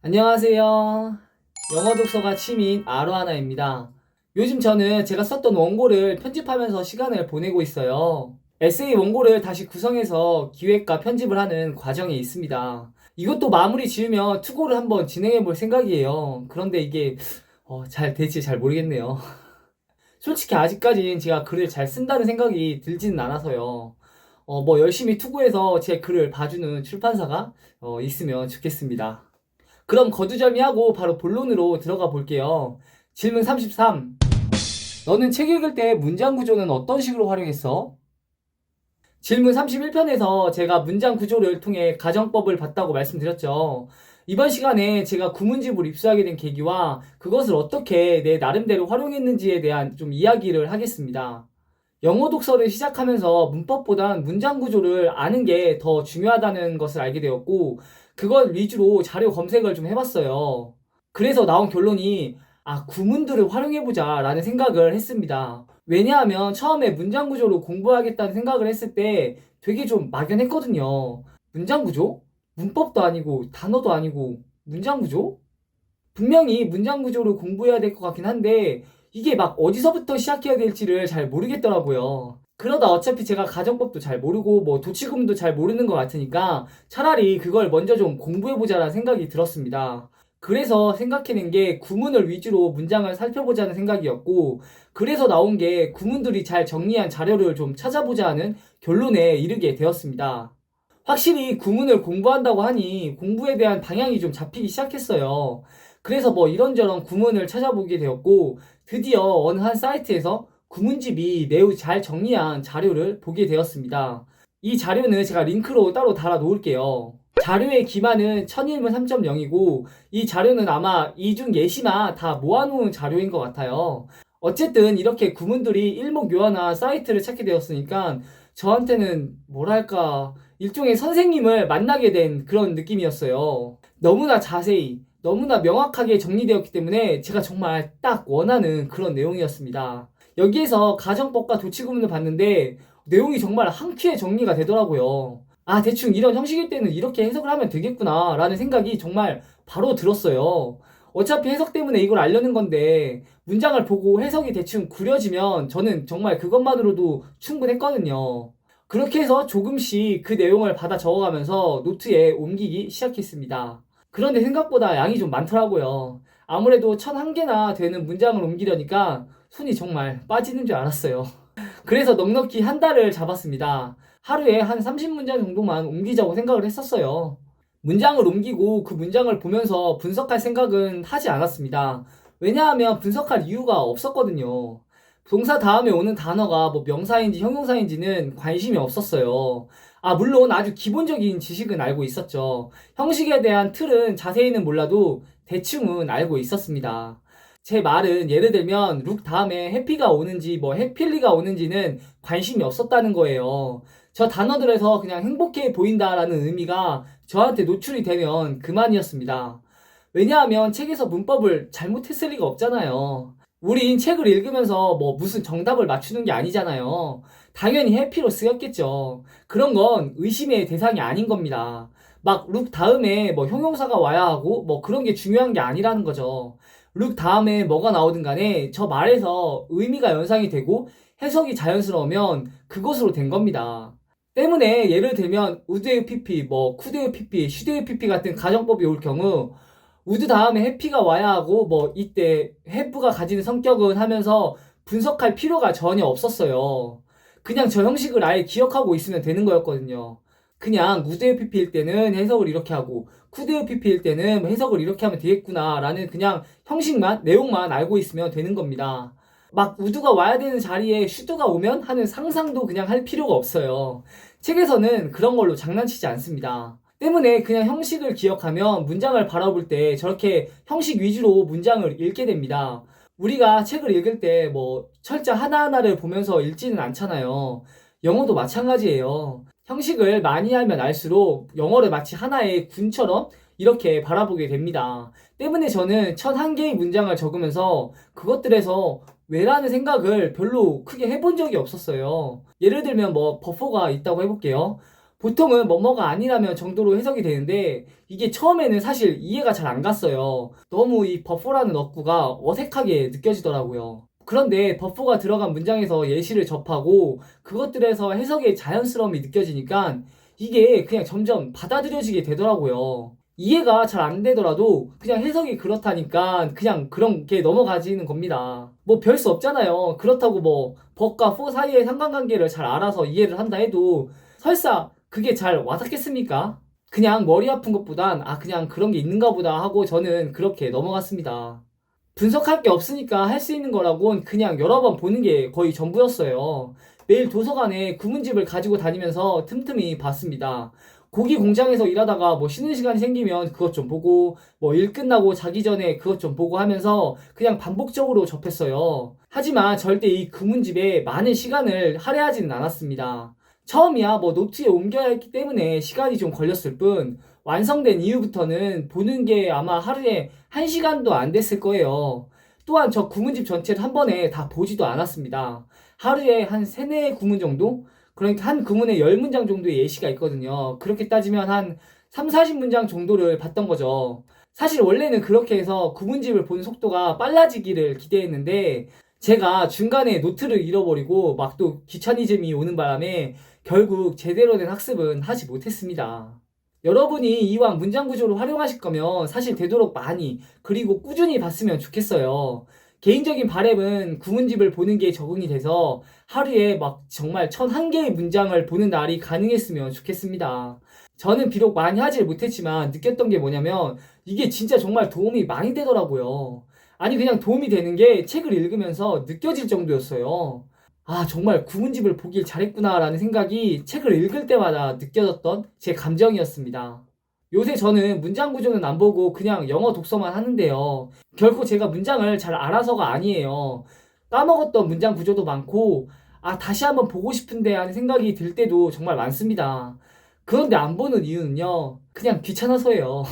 안녕하세요. 영어 독서가 취미인 아로하나입니다. 요즘 저는 제가 썼던 원고를 편집하면서 시간을 보내고 있어요. 에세이 원고를 다시 구성해서 기획과 편집을 하는 과정에 있습니다. 이것도 마무리 지으며 투고를 한번 진행해 볼 생각이에요. 그런데 이게 잘 될지 잘 모르겠네요. 솔직히 아직까진 제가 글을 잘 쓴다는 생각이 들지는 않아서요. 열심히 투고해서 제 글을 봐주는 출판사가 있으면 좋겠습니다. 그럼 거두절미하고 바로 본론으로 들어가 볼게요. 질문 33. 너는 책 읽을 때 문장 구조는 어떤 식으로 활용했어? 질문 31편에서 제가 문장 구조를 통해 가정법을 봤다고 말씀드렸죠. 이번 시간에 제가 구문집을 입수하게 된 계기와 그것을 어떻게 내 나름대로 활용했는지에 대한 좀 이야기를 하겠습니다. 영어 독서를 시작하면서 문법보단 문장 구조를 아는 게 더 중요하다는 것을 알게 되었고, 그걸 위주로 자료 검색을 좀 해봤어요. 그래서 나온 결론이, 구문들을 활용해보자 라는 생각을 했습니다. 왜냐하면 처음에 문장 구조로 공부하겠다는 생각을 했을 때 되게 좀 막연했거든요. 문장 구조? 문법도 아니고, 단어도 아니고, 문장 구조? 분명히 문장 구조를 공부해야 될 것 같긴 한데 이게 막 어디서부터 시작해야 될지를 잘 모르겠더라고요. 그러다 어차피 제가 가정법도 잘 모르고 도치구문도 잘 모르는 것 같으니까 차라리 그걸 먼저 좀 공부해보자라는 생각이 들었습니다. 그래서 생각해낸 게 구문을 위주로 문장을 살펴보자는 생각이었고, 그래서 나온 게 구문들이 잘 정리한 자료를 좀 찾아보자 하는 결론에 이르게 되었습니다. 확실히 구문을 공부한다고 하니 공부에 대한 방향이 좀 잡히기 시작했어요. 그래서 이런저런 구문을 찾아보게 되었고, 드디어 어느 한 사이트에서 구문집이 매우 잘 정리한 자료를 보게 되었습니다. 이 자료는 제가 링크로 따로 달아 놓을게요. 자료의 기반은 천일문 3.0이고 이 자료는 아마 이중 예시만 다 모아놓은 자료인 것 같아요. 어쨌든 이렇게 구문들이 일목요연한 사이트를 찾게 되었으니까 저한테는 뭐랄까 일종의 선생님을 만나게 된 그런 느낌이었어요. 너무나 자세히 너무나 명확하게 정리되었기 때문에 제가 정말 딱 원하는 그런 내용이었습니다. 여기에서 가정법과 도치구문을 봤는데 내용이 정말 한 큐에 정리가 되더라고요. 대충 이런 형식일 때는 이렇게 해석을 하면 되겠구나 라는 생각이 정말 바로 들었어요. 어차피 해석 때문에 이걸 알려는 건데 문장을 보고 해석이 대충 구려지면 저는 정말 그것만으로도 충분했거든요. 그렇게 해서 조금씩 그 내용을 받아 적어가면서 노트에 옮기기 시작했습니다. 그런데 생각보다 양이 좀 많더라고요. 아무래도 1001개나 되는 문장을 옮기려니까 손이 정말 빠지는 줄 알았어요. 그래서 넉넉히 한 달을 잡았습니다. 하루에 한 30문장 정도만 옮기자고 생각을 했었어요. 문장을 옮기고 그 문장을 보면서 분석할 생각은 하지 않았습니다. 왜냐하면 분석할 이유가 없었거든요. 동사 다음에 오는 단어가 명사인지 형용사인지는 관심이 없었어요. 물론 아주 기본적인 지식은 알고 있었죠. 형식에 대한 틀은 자세히는 몰라도 대충은 알고 있었습니다. 제 말은 예를 들면 룩 다음에 해피가 오는지 해필리가 오는지는 관심이 없었다는 거예요. 저 단어들에서 그냥 행복해 보인다라는 의미가 저한테 노출이 되면 그만이었습니다. 왜냐하면 책에서 문법을 잘못했을 리가 없잖아요. 우린 책을 읽으면서 무슨 정답을 맞추는 게 아니잖아요. 당연히 해피로 쓰였겠죠. 그런 건 의심의 대상이 아닌 겁니다. 막 룩 다음에 형용사가 와야 하고 그런 게 중요한 게 아니라는 거죠. 룩 다음에 뭐가 나오든 간에 저 말에서 의미가 연상이 되고 해석이 자연스러우면 그것으로 된 겁니다. 때문에 예를 들면 우드의 PP, 쿠드의 PP, 슈드의 PP 같은 가정법이 올 경우 우드 다음에 해피가 와야 하고 이때 해프가 가지는 성격은 하면서 분석할 필요가 전혀 없었어요. 그냥 저 형식을 아예 기억하고 있으면 되는 거였거든요. 그냥 우드의 PP일 때는 해석을 이렇게 하고 쿠드의 PP일 때는 해석을 이렇게 하면 되겠구나 라는 그냥 형식만 내용만 알고 있으면 되는 겁니다. 막 우드가 와야 되는 자리에 슈드가 오면 하는 상상도 그냥 할 필요가 없어요. 책에서는 그런 걸로 장난치지 않습니다. 때문에 그냥 형식을 기억하면 문장을 바라볼 때 저렇게 형식 위주로 문장을 읽게 됩니다. 우리가 책을 읽을 때 철자 하나하나를 보면서 읽지는 않잖아요. 영어도 마찬가지예요. 형식을 많이 알면 알수록 영어를 마치 하나의 군처럼 이렇게 바라보게 됩니다. 때문에 저는 1001개의 문장을 적으면서 그것들에서 왜라는 생각을 별로 크게 해본 적이 없었어요. 예를 들면 버퍼가 있다고 해볼게요. 보통은 뭐뭐가 아니라면 정도로 해석이 되는데 이게 처음에는 사실 이해가 잘 안 갔어요. 너무 이 버퍼라는 어구가 어색하게 느껴지더라고요. 그런데 버퍼가 들어간 문장에서 예시를 접하고 그것들에서 해석의 자연스러움이 느껴지니까 이게 그냥 점점 받아들여지게 되더라고요. 이해가 잘 안 되더라도 그냥 해석이 그렇다니까 그냥 그런 게 넘어가지는 겁니다. 뭐 별 수 없잖아요. 그렇다고 뭐 버과 포 사이의 상관관계를 잘 알아서 이해를 한다 해도 설사 그게 잘 와닿겠습니까? 그냥 머리 아픈 것보단 그냥 그런 게 있는가 보다 하고 저는 그렇게 넘어갔습니다. 분석할 게 없으니까 할 수 있는 거라곤 그냥 여러 번 보는 게 거의 전부였어요. 매일 도서관에 구문집을 가지고 다니면서 틈틈이 봤습니다. 고기 공장에서 일하다가 뭐 쉬는 시간이 생기면 그것 좀 보고 뭐 일 끝나고 자기 전에 그것 좀 보고 하면서 그냥 반복적으로 접했어요. 하지만 절대 이 구문집에 많은 시간을 할애하지는 않았습니다. 처음이야 뭐 노트에 옮겨야 했기 때문에 시간이 좀 걸렸을 뿐 완성된 이후부터는 보는 게 아마 하루에 1시간도 안 됐을 거예요. 또한 저 구문집 전체를 한 번에 다 보지도 않았습니다. 하루에 한 3, 4 구문 정도? 그러니까 한 구문에 10문장 정도의 예시가 있거든요. 그렇게 따지면 한 3, 40문장 정도를 봤던 거죠. 사실 원래는 그렇게 해서 구문집을 보는 속도가 빨라지기를 기대했는데 제가 중간에 노트를 잃어버리고 막 또 귀차니즘이 오는 바람에 결국 제대로 된 학습은 하지 못했습니다. 여러분이 이왕 문장 구조를 활용하실 거면 사실 되도록 많이 그리고 꾸준히 봤으면 좋겠어요. 개인적인 바람은 구문집을 보는 게 적응이 돼서 하루에 막 정말 1001개의 문장을 보는 날이 가능했으면 좋겠습니다. 저는 비록 많이 하질 못했지만 느꼈던 게 뭐냐면 이게 진짜 정말 도움이 많이 되더라고요. 아니 그냥 도움이 되는 게 책을 읽으면서 느껴질 정도였어요. 정말 구문집을 보길 잘했구나라는 생각이 책을 읽을 때마다 느껴졌던 제 감정이었습니다. 요새 저는 문장 구조는 안 보고 그냥 영어 독서만 하는데요. 결코 제가 문장을 잘 알아서가 아니에요. 까먹었던 문장 구조도 많고, 다시 한번 보고 싶은데 하는 생각이 들 때도 정말 많습니다. 그런데 안 보는 이유는요, 그냥 귀찮아서예요.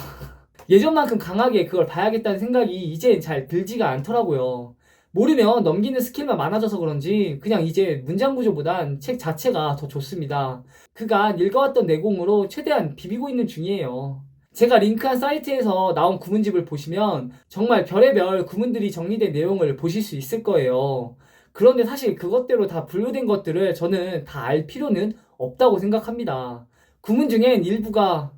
예전만큼 강하게 그걸 봐야겠다는 생각이 이제 잘 들지가 않더라고요. 모르면 넘기는 스킬만 많아져서 그런지 그냥 이제 문장 구조보단 책 자체가 더 좋습니다. 그간 읽어왔던 내공으로 최대한 비비고 있는 중이에요. 제가 링크한 사이트에서 나온 구문집을 보시면 정말 별의별 구문들이 정리된 내용을 보실 수 있을 거예요. 그런데 사실 그것대로 다 분류된 것들을 저는 다 알 필요는 없다고 생각합니다. 구문 중엔 일부가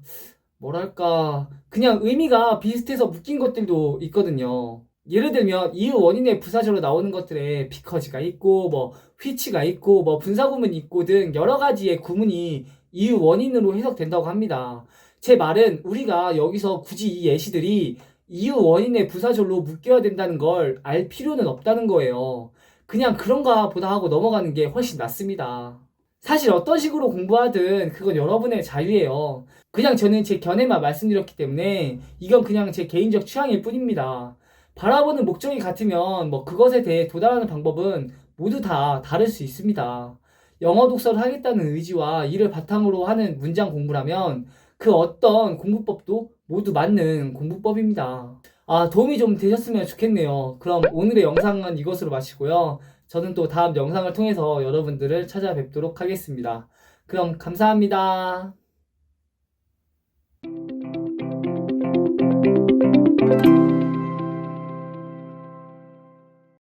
뭐랄까 그냥 의미가 비슷해서 묶인 것들도 있거든요. 예를 들면 이유 원인의 부사절로 나오는 것들에 비커즈가 있고 뭐 which가 있고 뭐 분사구문이 있고 등 여러 가지의 구문이 이유 원인으로 해석된다고 합니다. 제 말은 우리가 여기서 굳이 이 예시들이 이유 원인의 부사절로 묶여야 된다는 걸 알 필요는 없다는 거예요. 그냥 그런가 보다 하고 넘어가는 게 훨씬 낫습니다. 사실 어떤 식으로 공부하든 그건 여러분의 자유예요. 그냥 저는 제 견해만 말씀드렸기 때문에 이건 그냥 제 개인적 취향일 뿐입니다. 바라보는 목적이 같으면 뭐 그것에 대해 도달하는 방법은 모두 다 다를 수 있습니다. 영어 독서를 하겠다는 의지와 이를 바탕으로 하는 문장 공부라면 그 어떤 공부법도 모두 맞는 공부법입니다. 도움이 좀 되셨으면 좋겠네요. 그럼 오늘의 영상은 이것으로 마치고요. 저는 또 다음 영상을 통해서 여러분들을 찾아뵙도록 하겠습니다. 그럼 감사합니다.